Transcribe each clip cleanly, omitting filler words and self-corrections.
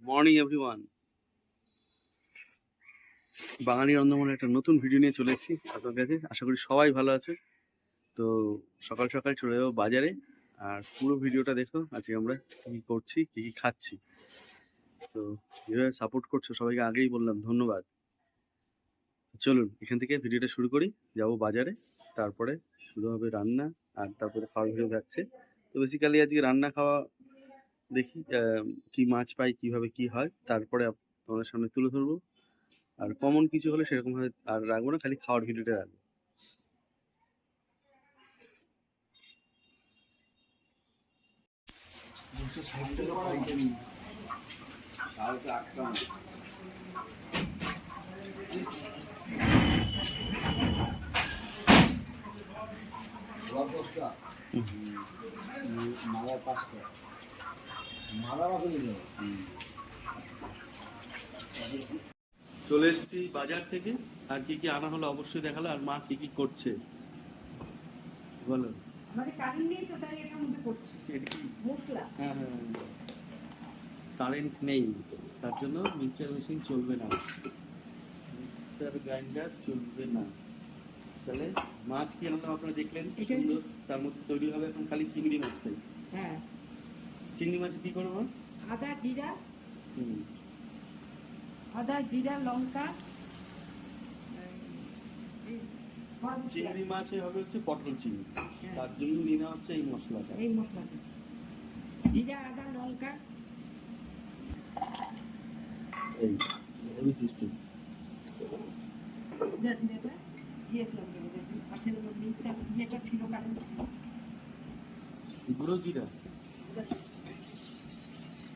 Morning everyone. বাঙালি রন্ধমনে একটা নতুন video নিয়ে চলে এসেছি আপনার কাছে। আশা করি সবাই ভালো আছে। তো সকাল সকাল চলে যাবো বাজারে, আর পুরো ভিডিওটা দেখো। আজকে আমরা কী করছি, কী কী খাচ্ছি। তো যেভাবে সাপোর্ট করছো সবাইকে আগেই বললাম ধন্যবাদ। চলুন এখান থেকে ভিডিওটা শুরু করি। যাব বাজারে, তারপরে শুরু হবে রান্না, আর তারপরে খাওয়ার ভিডিও যাচ্ছে। তো বেসিক্যালি আজকে রান্না খাওয়া দেখি কি মাছ পাই, কিভাবে কি হয়, তারপরে তোমাদের সামনে তুলে ধরবো। আর কমন কিছু হলে সেরকম ভাবে আর রাখবো না, খালি খাওয়ার ভিডিওটা রাখবো। চলে এসেছি বাজার থেকে, আর কি কি আনা হলো অবশ্যই দেখালো, আর মা কি কি করছে বলো। আমাদের কারেন্ট নেই তো, তাই এটার মধ্যে করছি মশলা। হ্যাঁ হ্যাঁ, কারেন্ট নেই, তার জন্য মিক্সচার মেশিন চলবে না, মিক্সার গ্রাইন্ডার চলবে না। তাহলে মাছ কি আনলাম আপনারা দেখলেন, সুন্দর। তার মধ্যে তৈরি হবে এখন খালি চিংড়ি মাছটাই। হ্যাঁ, চিংড়ি মাছ কি করবো? আদা জিরা, হুম, আদা জিরা লঙ্কা। চিংড়ি মাছে হবে হচ্ছে পটল চিংড়ি, তার জন্য নিয়ে নেওয়া হচ্ছে এই মশলাটা। এই মশলাটা জিরা আদা লঙ্কা, এই এই সিস্টেম। যেটা ছিল কারেন্ট গুঁড়ো জিরা,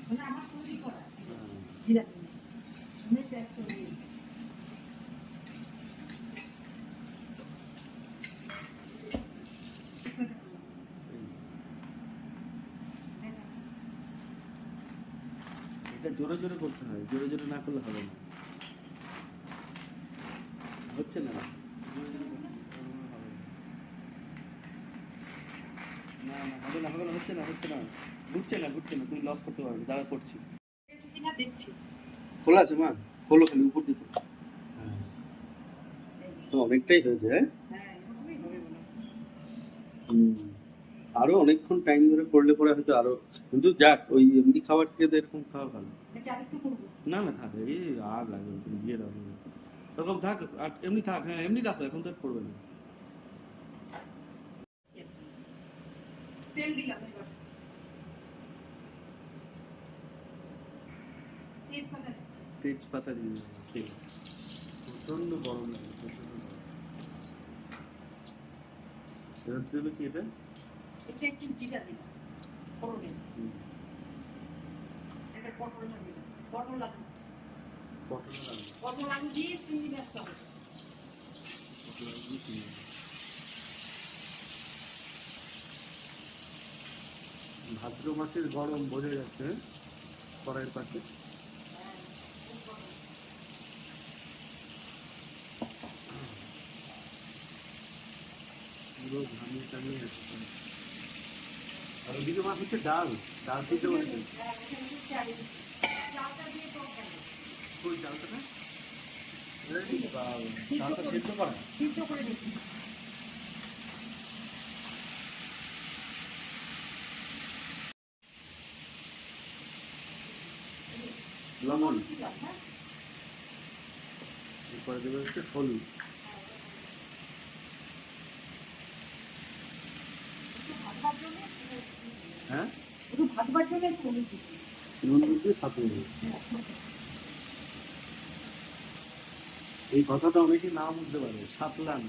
মানে আমার তৈরি করা জিরা আমি পেস্ট করে দিই। এটা জোরে জোরে করতে হয়, জোরে জোরে না করলে হবে না। হচ্ছে না, না না হবে না, হবে না, হচ্ছে না, হচ্ছে না, ঘুরছে না, ঘুরছে না। তুমি লক করতে পারবে, দাঁড়া করছি। কিনা দেখছি খোলা আছে মা, খোলো খালি উপর দিকে। তো অনেকটাই হয়েছে। হ্যাঁ, হ্যাঁ এরকমই হবে মনে হচ্ছে। আরো অনেকক্ষণ টাইম ধরে করলে পরে হয়তো আরো, কিন্তু যাক, ওই এমনি খাবার থেকে তো এরকম খাওয়া ভালো। এটা আরেকটু করবো। না না থাক, এই আর লাগবে, তুমি দিয়ে দাও এরকম থাক, আর এমনি থাক। হ্যাঁ এমনি রাখো, এখন তো আর করবে না। তেল দিলাম এবার, তেজপাতা দিচ্ছি। তেজপাতা দিয়ে দেবো, ঠিক আছে। প্রচন্ড গরম লাগে, প্রচন্ড গরম। এবার দিল কি এটা? এটা একটু জিরা দিলাম ফোড়নে। এটা পটল দিলাম, পটল আলু, পটল লাগবে, পটল আলু দিয়ে চিংড়ি মাছটা হবে। পটল আলু দিয়ে চিনি। ভাদ্র মাসের গরম বোঝা যাচ্ছে কড়াইয়ের পাশে। পুরো ঘামিয়ে টামিয়ে আছে। আর ওদিকে মাছ হচ্ছে ডাল, ডাল দিতে বলেছে। ওই ডালটা না, ডালটা সেদ্ধ করা। সিদ্ধ করে দেখি। লবণ, এরপরে দেবে হচ্ছে হলুদ। হ্যাঁ, একটু ভাজবার জন্য একটু হলুদ দিচ্ছি। নুন দিয়ে ছাপিয়ে দেবে। এই কথাটা অনেকে না বুঝতে পারে, সাতলান।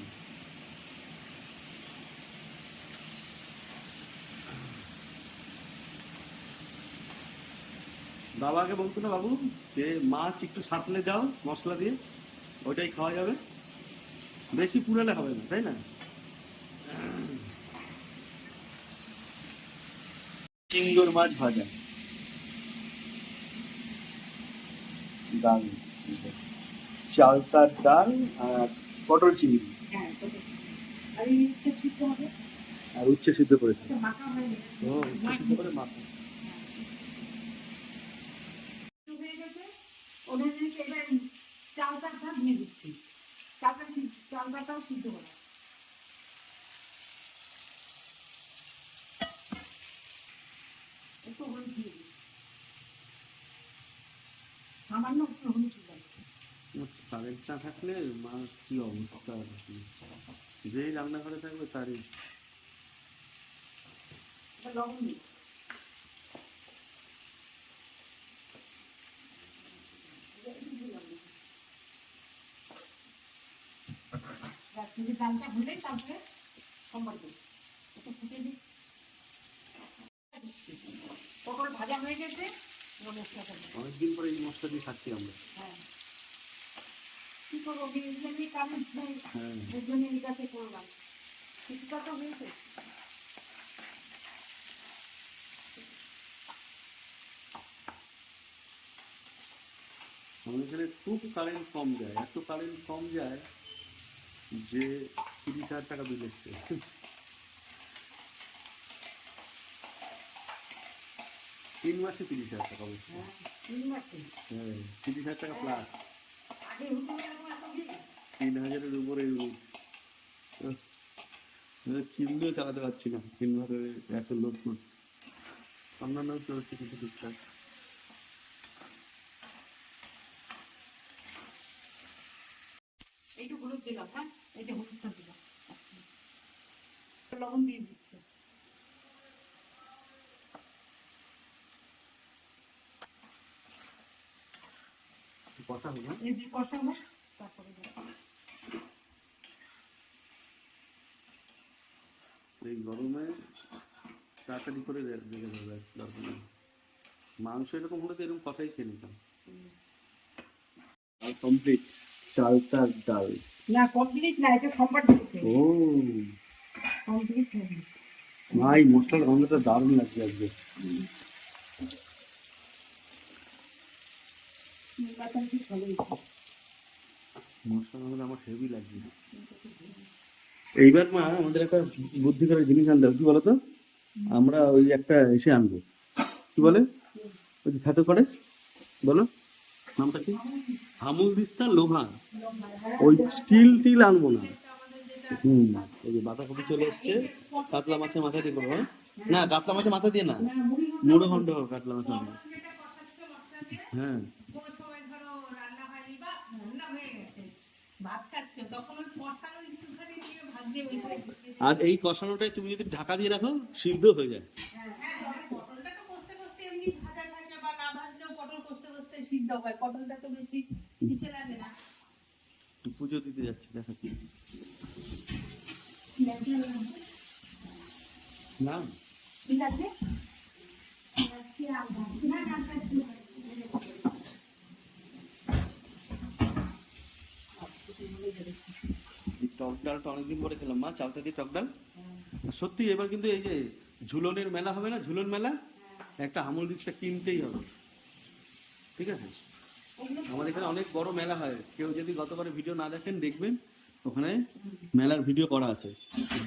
বাবাকে বলতো না বাবু যে মাছ একটু সাঁতলে যাও মশলা দিয়ে, ওইটাই খাওয়া যাবে, বেশি পুরালে হবে না, তাই না? চিংড়ি মাছ ভাজা, ডাল, চালতার ডাল, আর পটল চিংড়ি, হ্যাঁ, আর এই উচ্ছে সিদ্ধ হবে। আর উচ্ছে সিদ্ধ করেছে। মাখা হয়নি। ও, উচ্ছে সিদ্ধ করে মাখা। এবার চালটা দিয়ে দিচ্ছি। চালটাও সিদ্ধ করা। একটু হলুদ দিয়ে দিচ্ছি, সামান্য একটু হলুদ দিয়ে দিচ্ছি। কারেন্ট না থাকলে মা কি অবস্থা আর কি। যেই রান্নাঘরে থাকবে তারই। এবার লবণ দিই। ডালটা হলে তারপরে সম্বার দিই, একটু ফুটে দিই। পটল ভাজা হয়ে গেছে, এবার মশলাটা দিই। অনেকদিন পরে এই মশলা দিয়ে খাচ্ছি আমরা। হ্যাঁ, কি করবো, বিরিয়ানি কারেন্ট নেই, হ্যাঁ, এর জন্য এই কাছে করলাম। কিছুটা তো হয়েছে। আমাদের এখানে খুব কারেন্ট কম যায়, এত কারেন্ট কম যায় যে 30,000 টাকা বিল এসছে। 3 মাসে 30,000 টাকা অবশ্য। হ্যাঁ, 3 মাসে। হ্যাঁ, 30,000 টাকা প্লাস। আগে হতো এরকম এত বিল? 3,000-এর উপরে চিমনিও চালাতে পারছি না, তিনভাবে এত লোড করছি। অন্যান্য চলছে কিছু ঠিকঠাক। এইটু হলুদ দিলাম, হ্যাঁ, এই যে হলুদটা দিলাম, লবণ দিয়ে দিচ্ছি। কথা হলো এই যে কষাবো, তারপরে দেবো। এই গরমে তাড়াতাড়ি করে রেখে দেবে, দরকার নেই। মাংস এরকম হলে তো এরকম কষাই খেয়ে নিতাম। আর কমপ্লিট চালতার ডাল। না, কমপ্লিট না, এটা সম্বার দিতে ও কমপ্লিট হবে। মা, এই মশলার গন্ধটা দারুণ লাগছে আজকে। বাতাস কি ভালো হয়েছে। মশলার গন্ধটা আমার হেভি লাগছে। এইবার মা আমাদের একটা বুদ্ধি করে জিনিস আনতে হবে, কি বলতো? আমরা ওই একটা এসে আনবো, কি বলে ওই যে খাতে করে, বলো নামটা কি? হামুল দিস্তা লোহা। ওই স্টিল টিল আনবো না। এই যে বাঁধাকপি চলে এসছে, কাতলা মাছের মাথা দিয়ে করবো। না, কাতলা মাছের মাথা দিয়ে না, মুড়ো ঘন্ট হবে কাতলা মাছের মাথা। হ্যাঁ, আর এই কষানোটাই তুমি যদি ঢাকা দিয়ে রাখো সিদ্ধ হয়ে যায়। পটলটা তো বেশি কিসে লাগে না। পুজো দিতে যাচ্ছি, দেখা কি না। ঠিক আছে, এই টক ডালটা অনেকদিন পরে খেলাম মা, চালতা দিয়ে টক ডাল। আর সত্যি এবার কিন্তু এই যে ঝুলনের মেলা হবে না, ঝুলন মেলা, একটা হামুল ডিশটা কিনতেই হবে, ঠিক আছে? আমাদের এখানে অনেক বড় মেলা হয়, কেউ যদি গতবারে ভিডিও না দেখেন দেখবেন, ওখানে মেলার ভিডিও করা আছে।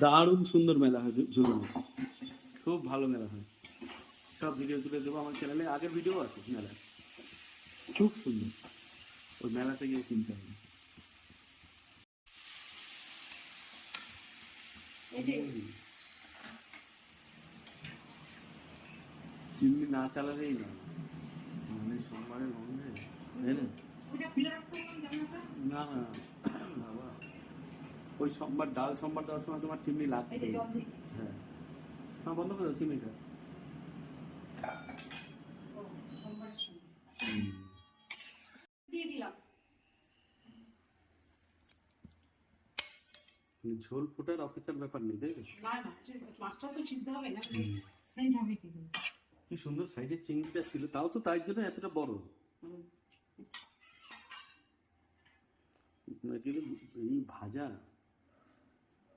দারুণ সুন্দর মেলা হয় ঝুলনে, খুব ভালো মেলা হয়। সব ভিডিও তুলে দেবো আমার চ্যানেলে, আগের ভিডিও আছে মেলা, খুব সুন্দর। ওই মেলাতে গিয়ে কিনতে হবে। চিমনি না চালালেই না, মানে সোমবারের গন্ধে, তাই না? না না বাবা, ওই সোমবার ডাল সোমবার দেওয়ার সময় তোমার চিমনি লাগবে। হ্যাঁ, হ্যাঁ, বন্ধ করে দাও চিমনিটা। দিয়ে দিলাম। ঝোল ফোটার অফিসের ব্যাপার নেই, তাই তো? না না, মাছটা তো সিদ্ধ হবে না, সেন্ট হবে কি করে? কি সুন্দর সাইজের চিংড়িটা ছিল, তাও তো তাই জন্য এতটা বড়। কিন্তু এই ভাজা,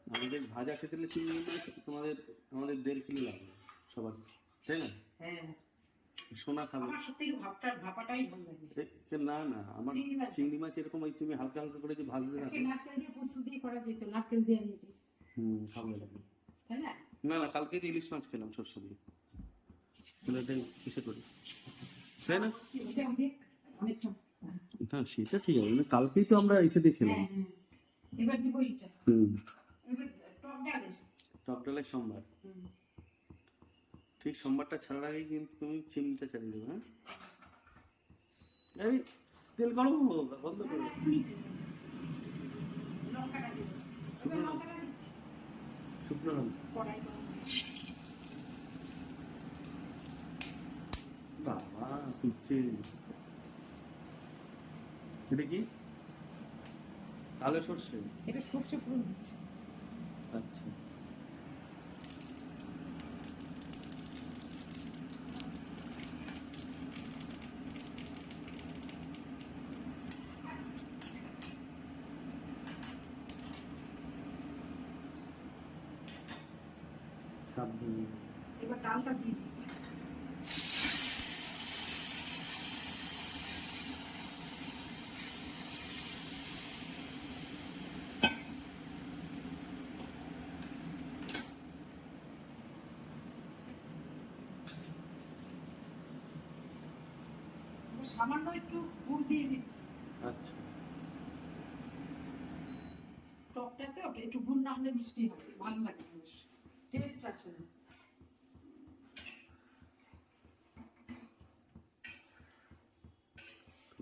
আমাদের ভাজা খেতে হলে চিংড়ি মাছ তোমাদের আমাদের 1.5 কিলো লাগবে সবার, তাই না? হ্যাঁ, সোনা খাবে। আমার সত্যি ভাপাটাই ভালো লাগে। না না, আমার চিংড়ি মাছ এরকম ওই তুমি হালকা হালকা করে যে ভাজতে থাকো। নারকেল দিয়ে পোস্ত দিয়ে করা যেত, নারকেল দিয়ে নিতে, ভালো লাগে। তাই না? না না, কালকে যে ইলিশ মাছ খেলাম শস্য দিয়ে, এটাই কিসে করি, তাই না? অনেকটা। না হ্যাঁ সেটা ঠিক আছে, মানে কালকেই তো আমরা এসে দিয়ে খেলাম। হ্যাঁ হ্যাঁ এবার দিব এইটা হুম। এবার টক ডালের টক ডালের সোমবার, হুম। ঠিক সোমবারটা ছাড়ার আগেই কিন্তু তুমি চিমনিটা চালিয়ে দেবে। হ্যাঁ এই তেল গরম বন্ধ করে দাও। এখনই দেব। লঙ্কাটা দেব এবার লঙ্কাটা দিচ্ছি শুকনো লঙ্কা। কড়াই গরম বাবা ফুটছে। এটা কি কালো সর্ষে? এটা সর্ষে ফোড়ন দিচ্ছি আচ্ছা সাবধানে। এবার ডালটা দিয়ে দিচ্ছি এবার সামান্য একটু গুড় দিয়ে দিচ্ছি আচ্ছা টকটা তো একটু গুড় না হলে মিষ্টি হবে ভালো লাগে টেস্ট আছে না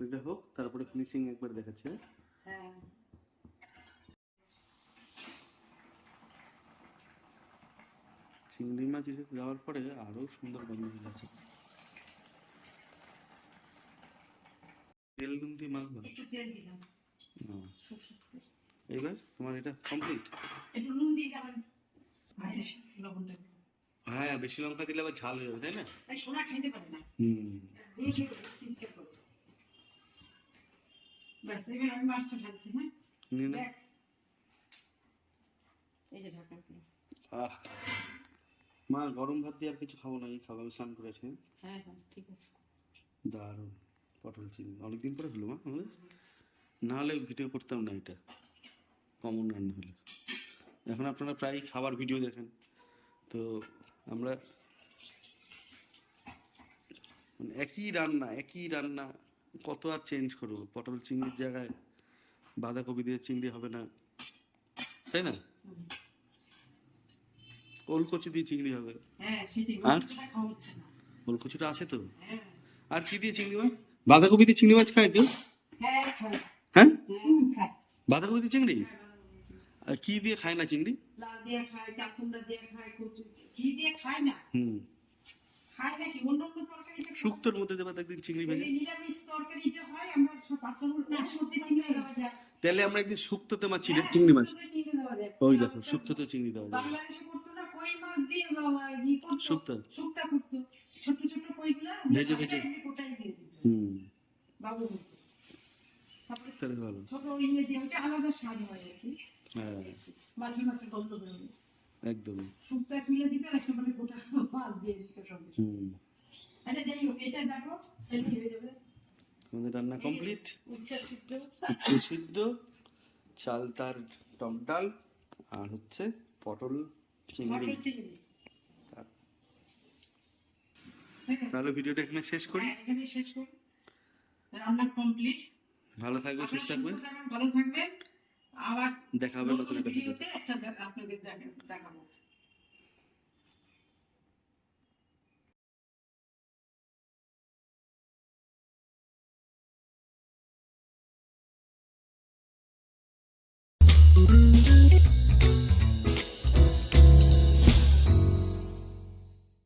এটা হোক, তারপরে ফিনিশিং একবার দেখাচ্ছে। হ্যাঁ চিংড়ি মাছ এসে যাওয়ার পরে আরো সুন্দর গন্ধ যাচ্ছে। তেল নুন দিয়ে মাখবো। একটু তেল দিলাম হুম। সরষের তেল। এবার তোমার এটা কমপ্লিট। একটু নুন দিয়ে যাবেন ভাতের সাথে লবণটা দিলাম। হ্যাঁ বেশি লঙ্কা দিলে আবার ঝাল হয়ে যাবে, তাই না? এই সোনা খাইতে পারে না হুম। দেখে চিন্তা করো ব্যাস এবার আমি মাছটা ঢালছি হ্যাঁ নিয়ে নাও। দেখ এই যে ঢাকা দিলাম। আহ মা গরম ভাত দিয়ে আর কিছু খাবো না, এই খাবো, আমি স্নান করে আসি। হ্যাঁ হ্যাঁ ঠিক আছে দারুণ পটল চিংড়ি, অনেকদিন পরে হলো মা আমাদের, না হলে ভিডিও করতাম না, এটা কমন রান্না হলো। এখন আপনারা প্রায় খাবার ভিডিও দেখেন, তো আমরা মানে একই রান্না কত আর চেঞ্জ করবো? পটল চিংড়ির জায়গায় বাঁধাকপি দিয়ে চিংড়ি হবে না, তাই না? ওলকচি দিয়ে চিংড়ি হবে। হ্যাঁ সেটাই আর? ওটা খাওয়া হচ্ছে না ওলকচিটা আছে তো। হ্যাঁ আর কি দিয়ে চিংড়ি মাছ? বাঁধাকপি দিয়ে চিংড়ি মাছ খায় কেউ? হ্যাঁ খাও হ্যাঁ খায় বাঁধাকপি দিয়ে চিংড়ি? আর কি দিয়ে খায় না চিংড়ি? লাউ দিয়ে খায় চাকুন্ডা দিয়ে খায় কচু কি দিয়ে খায় না হুম। খায় নাকি অন্য অন্য তরকারিতে শুক্তোর মধ্যে দেবা একদিন চিংড়ি ভেজে। এই নিরামিষ তরকারি যে হয় আমরা সব পাঁচরকম না সত্যি চিংড়ি দেওয়া যায় তাহলে আমরা একদিন শুক্তোতে মাছ হ্যাঁ, চিংড়ি মাছ, শুক্তোতে চিংড়ি দেওয়া যায়। ওই দেখো শুক্তোতে চিংড়ি দেওয়া যাবে। বাংলাদেশে করতো না কই মাছ দিয়ে বাবা ই করতো শুক্তো। শুক্তা করতো ছোট ছোট কইগুলা ভেজে ভেজে। কোটাই দিয়ে দিত হুম। বাবু করতো। তারপরে তাহলে ভালো। ছোট ইয়ে দিয়ে ওটা আলাদা স্বাদ হয় আর কি হ্যাঁ মাঝে মাঝে গন্ধ বেরোবে একদম। শুক্তা তুলে দিত একেবারে গোটা মাছ দিয়ে দিত সঙ্গে সঙ্গে। হুম। আচ্ছা যাই হোক এটা দেখো এটা হয়ে যাবে আমাদের রান্না কমপ্লিট। উচ্ছা সিদ্ধ উচ্ছে সিদ্ধ, চালতার টক ডাল, আর হচ্ছে পটল চিংড়ি। মটর চিংড়ি তাহলে ভিডিওটা এখানে শেষ করি। হ্যাঁ, এখানে শেষ করি রান্না কমপ্লিট ভালো থাকবে, সুস্থ থাকবে, ভালো থাকবেন আবার দেখা হবে নতুন নতুন একটা ভিডিও। ভিডিওতে একটা আপনাদের দেখাবো